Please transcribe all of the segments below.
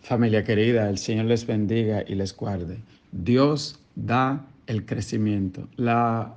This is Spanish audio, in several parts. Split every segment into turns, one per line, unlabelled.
Familia querida, el Señor les bendiga y les guarde. Dios da el crecimiento. La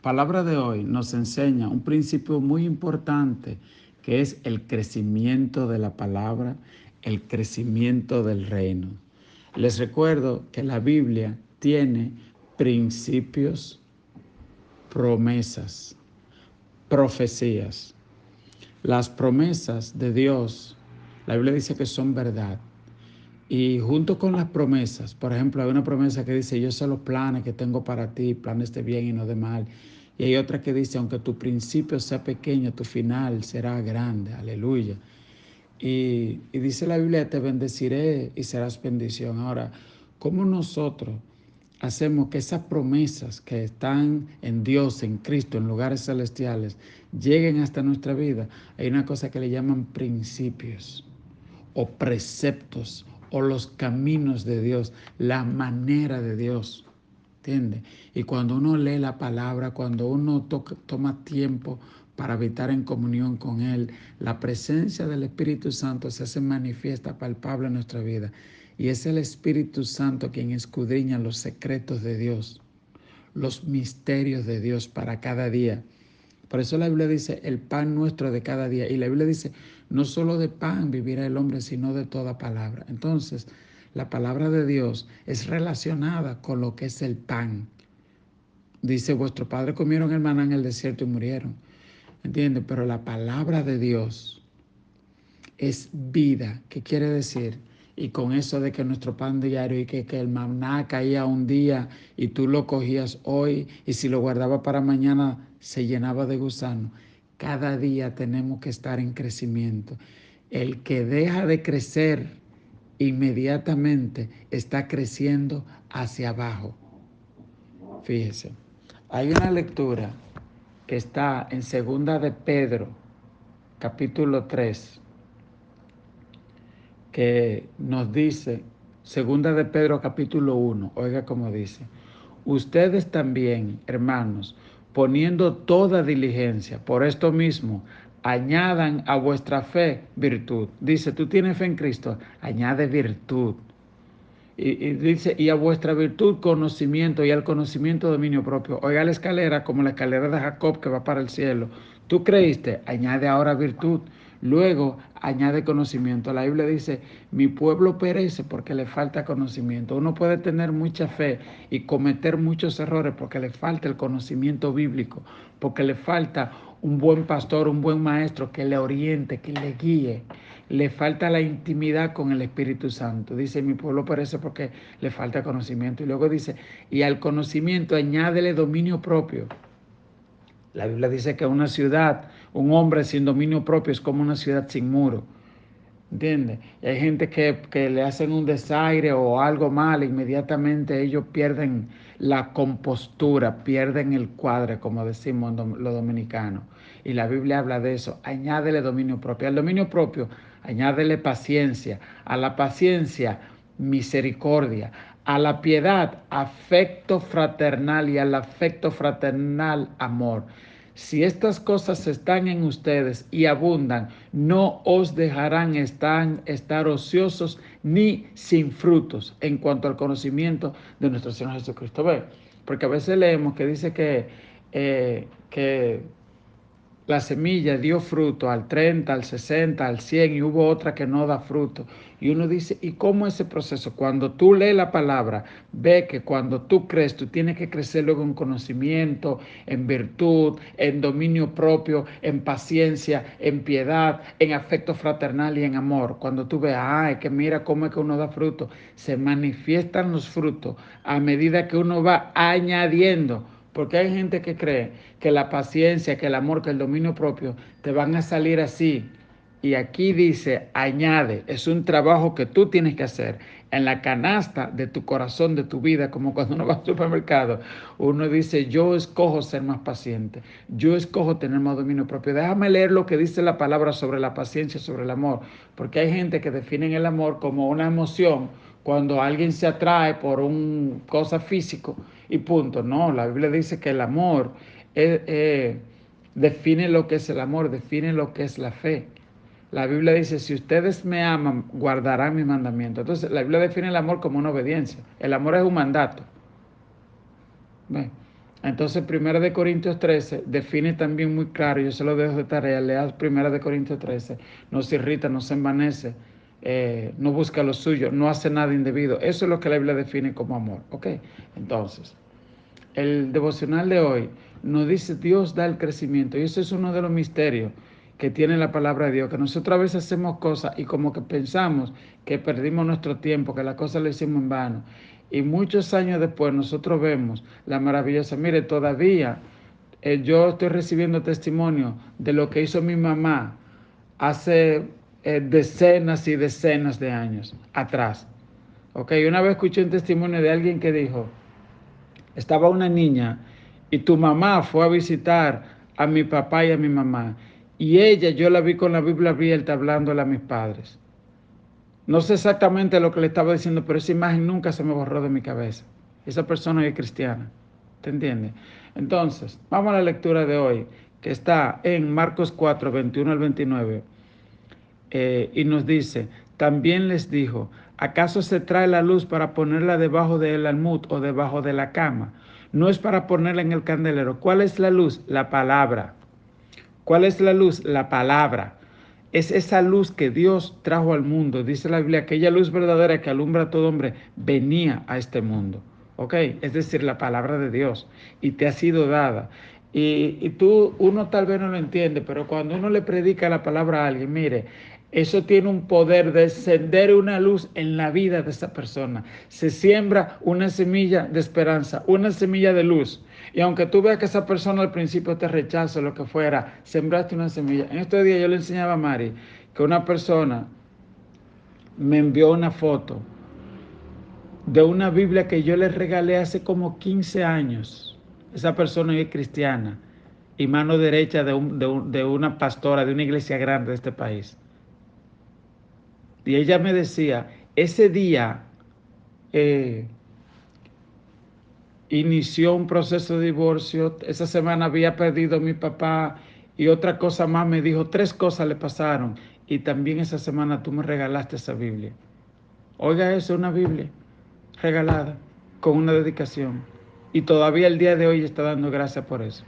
palabra de hoy nos enseña un principio muy importante que es el crecimiento de la palabra, el crecimiento del reino. Les recuerdo que la Biblia tiene principios, promesas, profecías. Las promesas de Dios, la Biblia dice que son verdad. Y junto con las promesas, por ejemplo, hay una promesa que dice, yo sé los planes que tengo para ti, planes de bien y no de mal. Y hay otra que dice, aunque tu principio sea pequeño, tu final será grande. Aleluya. Y dice la Biblia, te bendeciré y serás bendición. Ahora, ¿cómo nosotros hacemos que esas promesas que están en Dios, en Cristo, en lugares celestiales, lleguen hasta nuestra vida? Hay una cosa que le llaman principios o preceptos o los caminos de Dios, la manera de Dios. ¿Entiendes? Y cuando uno lee la palabra, cuando uno toma tiempo para habitar en comunión con Él, la presencia del Espíritu Santo se hace manifiesta, palpable en nuestra vida. Y es el Espíritu Santo quien escudriña los secretos de Dios, los misterios de Dios para cada día. Por eso la Biblia dice, el pan nuestro de cada día. Y la Biblia dice, no solo de pan vivirá el hombre, sino de toda palabra. Entonces, la palabra de Dios es relacionada con lo que es el pan. Dice, vuestros padres comieron el maná en el desierto y murieron. ¿Entiendes? Pero la palabra de Dios es vida. ¿Qué quiere decir? Y con eso de que nuestro pan diario y que el maná caía un día y tú lo cogías hoy y si lo guardabas para mañana se llenaba de gusano. Cada día tenemos que estar en crecimiento. El que deja de crecer inmediatamente está creciendo hacia abajo. Fíjese, hay una lectura que está en Segunda de Pedro, capítulo 3, que nos dice, Segunda de Pedro capítulo 1, oiga cómo dice, ustedes también, hermanos, poniendo toda diligencia, por esto mismo, añadan a vuestra fe virtud. Dice, tú tienes fe en Cristo, añade virtud. Y dice, y a vuestra virtud conocimiento, y al conocimiento dominio propio. Oiga la escalera como la escalera de Jacob que va para el cielo. Tú creíste, añade ahora virtud. Luego añade conocimiento. La Biblia dice, mi pueblo perece porque le falta conocimiento. Uno puede tener mucha fe y cometer muchos errores porque le falta el conocimiento bíblico, porque le falta un buen pastor, un buen maestro que le oriente, que le guíe. Le falta la intimidad con el Espíritu Santo. Dice, mi pueblo perece porque le falta conocimiento. Y luego dice, y al conocimiento añádele dominio propio. La Biblia dice que una ciudad, un hombre sin dominio propio es como una ciudad sin muro. ¿Entiendes? Y hay gente que le hacen un desaire o algo mal, inmediatamente ellos pierden la compostura, pierden el cuadre, como decimos los dominicanos. Y la Biblia habla de eso. Añádele dominio propio. Al dominio propio, añádele paciencia. A la paciencia, misericordia. A la piedad, afecto fraternal. Y al afecto fraternal, amor. Si estas cosas están en ustedes y abundan, no os dejarán estar ociosos ni sin frutos en cuanto al conocimiento de nuestro Señor Jesucristo. ¿Ve? Porque a veces leemos que dice que la semilla dio fruto al 30, al 60, al 100 y hubo otra que no da fruto. Y uno dice, ¿y cómo ese proceso? Cuando tú lees la palabra, ve que cuando tú crees, tú tienes que crecer luego en conocimiento, en virtud, en dominio propio, en paciencia, en piedad, en afecto fraternal y en amor. Cuando tú ves, es que mira cómo es que uno da fruto, se manifiestan los frutos a medida que uno va añadiendo. Porque hay gente que cree que la paciencia, que el amor, que el dominio propio te van a salir así. Y aquí dice, añade, es un trabajo que tú tienes que hacer en la canasta de tu corazón, de tu vida, como cuando uno va al supermercado. Uno dice, yo escojo ser más paciente, yo escojo tener más dominio propio. Déjame leer lo que dice la palabra sobre la paciencia, sobre el amor, porque hay gente que define el amor como una emoción cuando alguien se atrae por una cosa físico y punto. No, la Biblia dice que el amor define lo que es el amor, define lo que es la fe. La Biblia dice, si ustedes me aman, guardarán mis mandamientos. Entonces, la Biblia define el amor como una obediencia. El amor es un mandato. ¿Ve? Entonces, 1 Corintios 13 define también muy claro, yo se lo dejo de tarea, lea 1 Corintios 13, no se irrita, no se envanece, no busca lo suyo, no hace nada indebido. Eso es lo que la Biblia define como amor. ¿Ok? Entonces, el devocional de hoy nos dice Dios da el crecimiento y eso es uno de los misterios que tiene la palabra de Dios, que nosotros a veces hacemos cosas y como que pensamos que perdimos nuestro tiempo, que la cosa la hicimos en vano. Y muchos años después nosotros vemos la maravillosa, mire, todavía yo estoy recibiendo testimonio de lo que hizo mi mamá hace decenas y decenas de años atrás. Ok, una vez escuché un testimonio de alguien que dijo, estaba una niña y tu mamá fue a visitar a mi papá y a mi mamá. Y ella, yo la vi con la Biblia abierta hablándole a mis padres. No sé exactamente lo que le estaba diciendo, pero esa imagen nunca se me borró de mi cabeza. Esa persona es cristiana. ¿Te entiendes? Entonces, vamos a la lectura de hoy, que está en Marcos 4, 21 al 29. Y nos dice, también les dijo, ¿acaso se trae la luz para ponerla debajo del almud o debajo de la cama? No es para ponerla en el candelero. ¿Cuál es la luz? La palabra. ¿Cuál es la luz? La palabra. Es esa luz que Dios trajo al mundo. Dice la Biblia, aquella luz verdadera que alumbra a todo hombre venía a este mundo. ¿Ok? Es decir, la palabra de Dios. Y te ha sido dada. Y tú, uno tal vez no lo entiende, pero cuando uno le predica la palabra a alguien, mire, eso tiene un poder de encender una luz en la vida de esa persona. Se siembra una semilla de esperanza, una semilla de luz. Y aunque tú veas que esa persona al principio te rechaza, lo que fuera, sembraste una semilla. En estos días yo le enseñaba a Mari que una persona me envió una foto de una Biblia que yo le regalé hace como 15 años. Esa persona es cristiana y mano derecha de una pastora de una iglesia grande de este país. Y ella me decía, ese día eh, inició un proceso de divorcio, esa semana había perdido a mi papá y otra cosa más me dijo, 3 cosas le pasaron y también esa semana tú me regalaste esa Biblia. Oiga eso, una Biblia regalada con una dedicación y todavía el día de hoy está dando gracias por eso.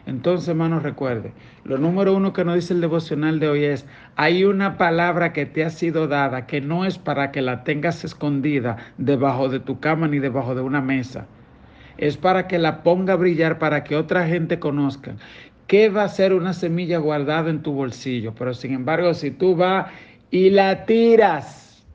Entonces, hermanos, recuerde, lo número 1 que nos dice el devocional de hoy es, hay una palabra que te ha sido dada que no es para que la tengas escondida debajo de tu cama ni debajo de una mesa. Es para que la ponga a brillar, para que otra gente conozca. ¿Qué va a ser una semilla guardada en tu bolsillo? Pero sin embargo, si tú vas y la tiras,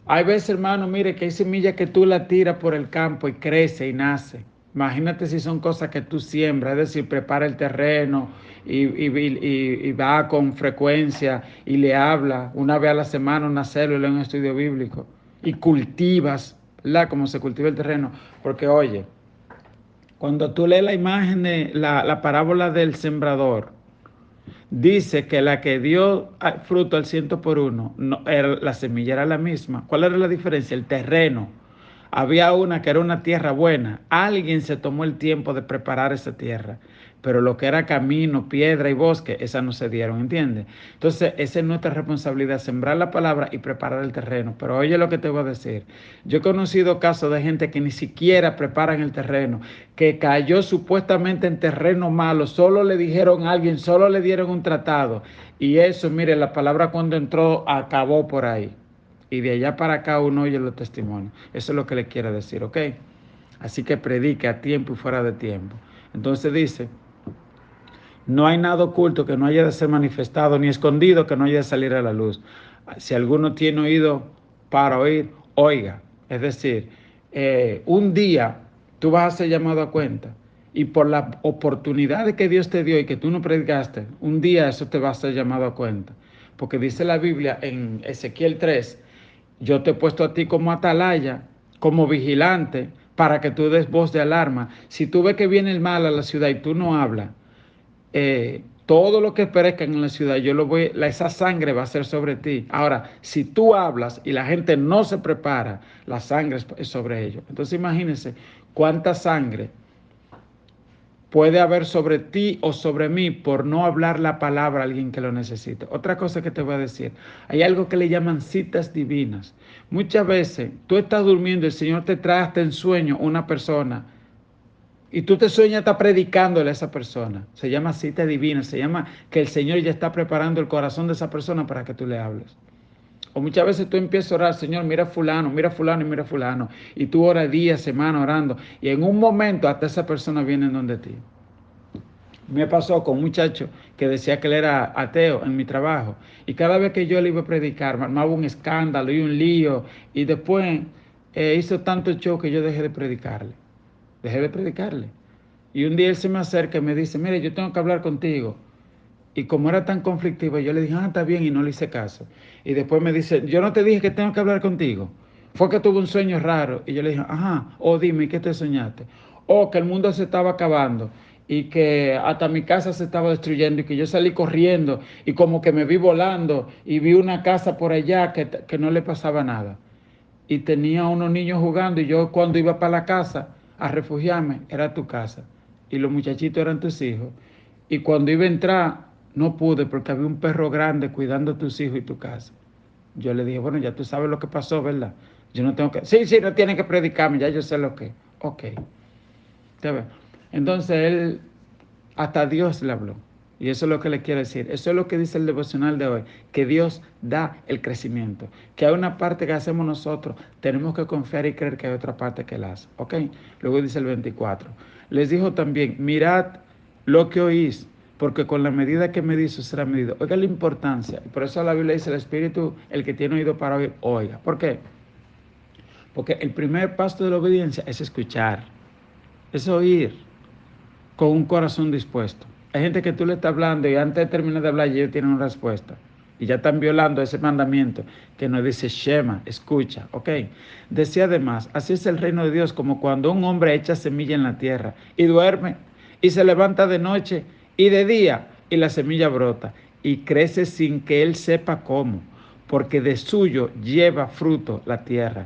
hay veces, hermano, mire, que hay semillas que tú la tiras por el campo y crece y nace. Imagínate si son cosas que tú siembras, es decir, prepara el terreno y va con frecuencia y le habla una vez a la semana una célula en un estudio bíblico y cultivas, ¿verdad? Como se cultiva el terreno. Porque, oye, cuando tú lees la imagen de la parábola del sembrador, dice que la que dio fruto al 100 por 1, no, la semilla era la misma. ¿Cuál era la diferencia? El terreno. Había una que era una tierra buena. Alguien se tomó el tiempo de preparar esa tierra. Pero lo que era camino, piedra y bosque, esas no se dieron, ¿entiendes? Entonces, esa es nuestra responsabilidad, sembrar la palabra y preparar el terreno. Pero oye lo que te voy a decir. Yo he conocido casos de gente que ni siquiera preparan el terreno, que cayó supuestamente en terreno malo, solo le dijeron a alguien, solo le dieron un tratado. Y eso, mire, la palabra cuando entró acabó por ahí. Y de allá para acá uno oye los testimonios. Eso es lo que le quiero decir, ¿ok? Así que predique a tiempo y fuera de tiempo. Entonces dice, no hay nada oculto que no haya de ser manifestado, ni escondido que no haya de salir a la luz. Si alguno tiene oído para oír, oiga. Es decir, un día tú vas a ser llamado a cuenta y por las oportunidades que Dios te dio y que tú no predicaste, un día eso te va a ser llamado a cuenta. Porque dice la Biblia en Ezequiel 3, yo te he puesto a ti como atalaya, como vigilante, para que tú des voz de alarma. Si tú ves que viene el mal a la ciudad y tú no hablas, todo lo que perezcan en la ciudad, esa sangre va a ser sobre ti. Ahora, si tú hablas y la gente no se prepara, la sangre es sobre ellos. Entonces imagínense cuánta sangre puede haber sobre ti o sobre mí por no hablar la palabra a alguien que lo necesite. Otra cosa que te voy a decir, hay algo que le llaman citas divinas. Muchas veces tú estás durmiendo y el Señor te trae hasta en sueño una persona y tú te sueñas, está predicándole a esa persona. Se llama cita divina, se llama que el Señor ya está preparando el corazón de esa persona para que tú le hables. O muchas veces tú empiezas a orar, Señor, mira fulano, mira fulano y mira fulano. Y tú oras días, semanas orando. Y en un momento hasta esa persona viene en donde ti. Me pasó con un muchacho que decía que él era ateo en mi trabajo. Y cada vez que yo le iba a predicar, me armaba un escándalo y un lío. Y después hizo tanto show que yo dejé de predicarle. Dejé de predicarle. Y un día él se me acerca y me dice, mire, yo tengo que hablar contigo. Y como era tan conflictivo, yo le dije, está bien, y no le hice caso. Y después me dice, yo no te dije que tengo que hablar contigo. Fue que tuve un sueño raro. Y yo le dije, dime, ¿qué te soñaste? Que el mundo se estaba acabando y que hasta mi casa se estaba destruyendo y que yo salí corriendo y como que me vi volando y vi una casa por allá que no le pasaba nada. Y tenía unos niños jugando y yo cuando iba para la casa a refugiarme, era tu casa. Y los muchachitos eran tus hijos. Y cuando iba a entrar, no pude porque había un perro grande cuidando a tus hijos y tu casa. Yo le dije, bueno, ya tú sabes lo que pasó, ¿verdad? Yo no tengo que... Sí, no tienen que predicarme, ya yo sé lo que... Ok. ¿Te ves? Entonces él, hasta Dios le habló. Y eso es lo que le quiero decir. Eso es lo que dice el devocional de hoy, que Dios da el crecimiento. Que hay una parte que hacemos nosotros, tenemos que confiar y creer que hay otra parte que la hace. ¿Ok? Luego dice el 24. Les dijo también, mirad lo que oís, porque con la medida que medís será medido. Oiga la importancia. Y por eso la Biblia dice, el Espíritu, el que tiene oído para oír, oiga. ¿Por qué? Porque el primer paso de la obediencia es escuchar, es oír con un corazón dispuesto. Hay gente que tú le estás hablando y antes de terminar de hablar ellos tienen una respuesta. Y ya están violando ese mandamiento que nos dice Shema, escucha, ¿ok? Decía además, así es el reino de Dios, como cuando un hombre echa semilla en la tierra y duerme y se levanta de noche y de día y la semilla brota y crece sin que él sepa cómo, porque de suyo lleva fruto la tierra.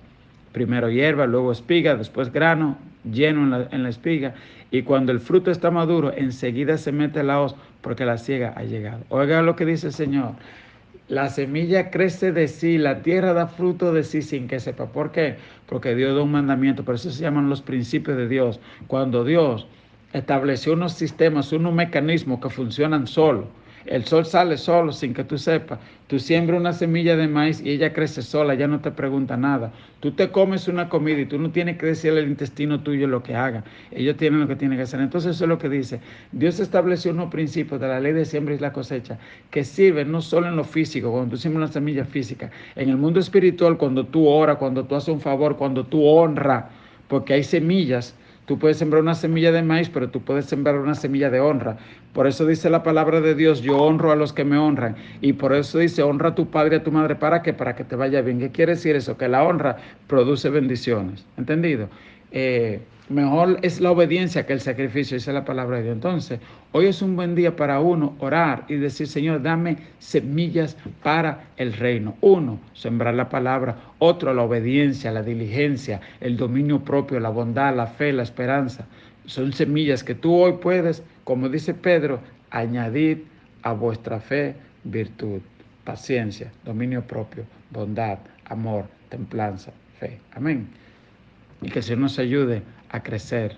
Primero hierba, luego espiga, después grano lleno en la espiga. Y cuando el fruto está maduro, enseguida se mete la hoz porque la siega ha llegado. Oiga lo que dice el Señor. La semilla crece de sí, la tierra da fruto de sí sin que sepa. ¿Por qué? Porque Dios da un mandamiento. Por eso se llaman los principios de Dios. Cuando Dios estableció unos sistemas, unos mecanismos que funcionan solos. El sol sale solo sin que tú sepas. Tú siembras una semilla de maíz y ella crece sola, ya no te pregunta nada. Tú te comes una comida y tú no tienes que decirle al intestino tuyo lo que haga. Ellos tienen lo que tienen que hacer. Entonces eso es lo que dice. Dios estableció unos principios de la ley de siembra y la cosecha que sirven no solo en lo físico, cuando tú siembras una semilla física, en el mundo espiritual, cuando tú oras, cuando tú haces un favor, cuando tú honras, porque hay semillas. Tú puedes sembrar una semilla de maíz, pero tú puedes sembrar una semilla de honra. Por eso dice la palabra de Dios, yo honro a los que me honran. Y por eso dice, honra a tu padre y a tu madre. ¿Para qué? Para que te vaya bien. ¿Qué quiere decir eso? Que la honra produce bendiciones. ¿Entendido? Mejor es la obediencia que el sacrificio, dice la palabra de Dios. Entonces, hoy es un buen día para uno orar y decir, Señor, dame semillas para el reino. Uno, sembrar la palabra. Otro, la obediencia, la diligencia, el dominio propio, la bondad, la fe, la esperanza. Son semillas que tú hoy puedes, como dice Pedro, añadir a vuestra fe virtud, paciencia, dominio propio, bondad, amor, templanza, fe. Amén. Y que el Señor nos ayude a crecer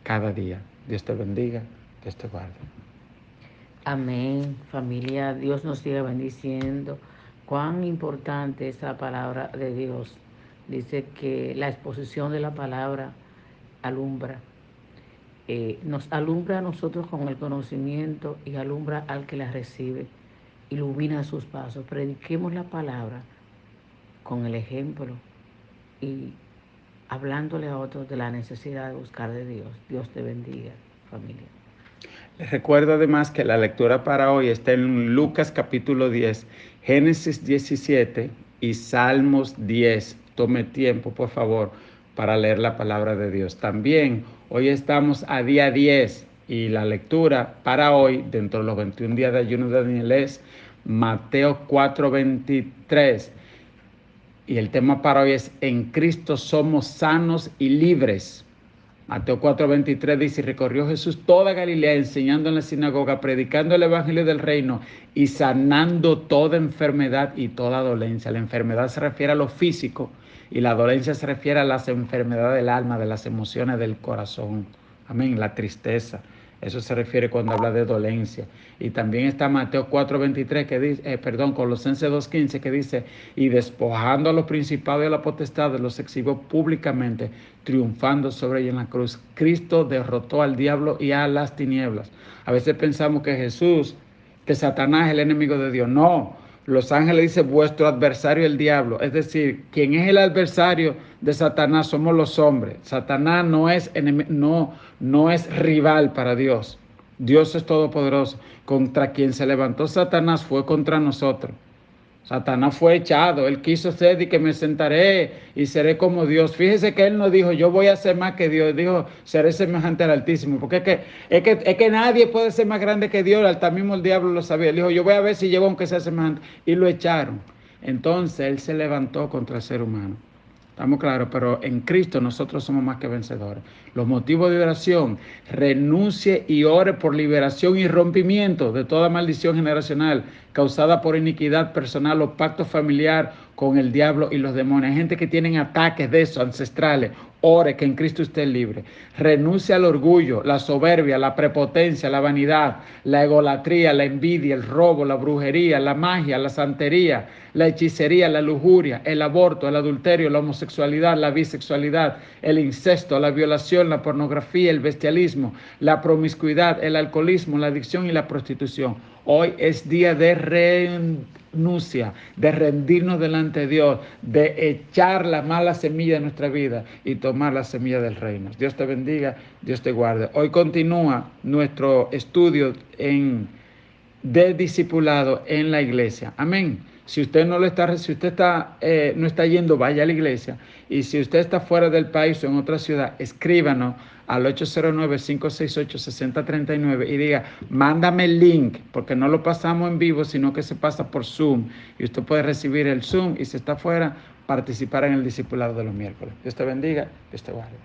cada día. Dios te bendiga, Dios te guarde.
Amén, familia. Dios nos siga bendiciendo. Cuán importante es la palabra de Dios. Dice que la exposición de la palabra alumbra. Nos alumbra a nosotros con el conocimiento y alumbra al que la recibe. Ilumina sus pasos. Prediquemos la palabra con el ejemplo y hablándole a otros de la necesidad de buscar de Dios. Dios te bendiga, familia.
Les recuerdo además que la lectura para hoy está en Lucas capítulo 10, Génesis 17 y Salmos 10. Tome tiempo, por favor, para leer la palabra de Dios. También hoy estamos a día 10 y la lectura para hoy, dentro de los 21 días de ayuno de Daniel, es Mateo 4:23. Y el tema para hoy es: en Cristo somos sanos y libres. Mateo 4:23 dice, y recorrió Jesús toda Galilea, enseñando en la sinagoga, predicando el evangelio del reino y sanando toda enfermedad y toda dolencia. La enfermedad se refiere a lo físico y la dolencia se refiere a las enfermedades del alma, de las emociones del corazón. Amén, la tristeza. Eso se refiere cuando habla de dolencia. Y también está Mateo 4:23 que dice, Colosenses 2:15 que dice, y despojando a los principados y a las potestades, los exhibió públicamente, triunfando sobre ellos en la cruz. Cristo derrotó al diablo y a las tinieblas. A veces pensamos que Jesús, que Satanás es el enemigo de Dios. No, los ángeles dicen vuestro adversario el diablo. Es decir, quien es el adversario de Satanás somos los hombres. Satanás no es rival para Dios. Dios es todopoderoso. Contra quien se levantó Satanás fue contra nosotros. Satanás fue echado, él quiso ser y que me sentaré y seré como Dios. Fíjese que él no dijo, yo voy a ser más que Dios, dijo, seré semejante al Altísimo, porque es que nadie puede ser más grande que Dios, hasta mismo el diablo lo sabía. Él dijo, yo voy a ver si llego aunque sea semejante, y lo echaron. Entonces él se levantó contra el ser humano. Estamos claros, pero en Cristo nosotros somos más que vencedores. Los motivos de oración, renuncie y ore por liberación y rompimiento de toda maldición generacional causada por iniquidad personal o pacto familiar con el diablo y los demonios. Hay gente que tienen ataques de eso, ancestrales. Ore que en Cristo usted es libre. Renuncie al orgullo, la soberbia, la prepotencia, la vanidad, la egolatría, la envidia, el robo, la brujería, la magia, la santería, la hechicería, la lujuria, el aborto, el adulterio, la homosexualidad, la bisexualidad, el incesto, la violación, la pornografía, el bestialismo, la promiscuidad, el alcoholismo, la adicción y la prostitución. Hoy es día de renuncia, de rendirnos delante de Dios, de echar la mala semilla de nuestra vida y tomar la semilla del reino. Dios te bendiga, Dios te guarde. Hoy continúa nuestro estudio de discipulado en la iglesia. Amén. Si usted no está yendo, vaya a la iglesia. Y si usted está fuera del país o en otra ciudad, escríbanos al 809-568-6039 y diga, mándame el link, porque no lo pasamos en vivo, sino que se pasa por Zoom. Y usted puede recibir el Zoom y si está fuera, participar en el discipulado de los miércoles. Dios te bendiga, Dios te guarde.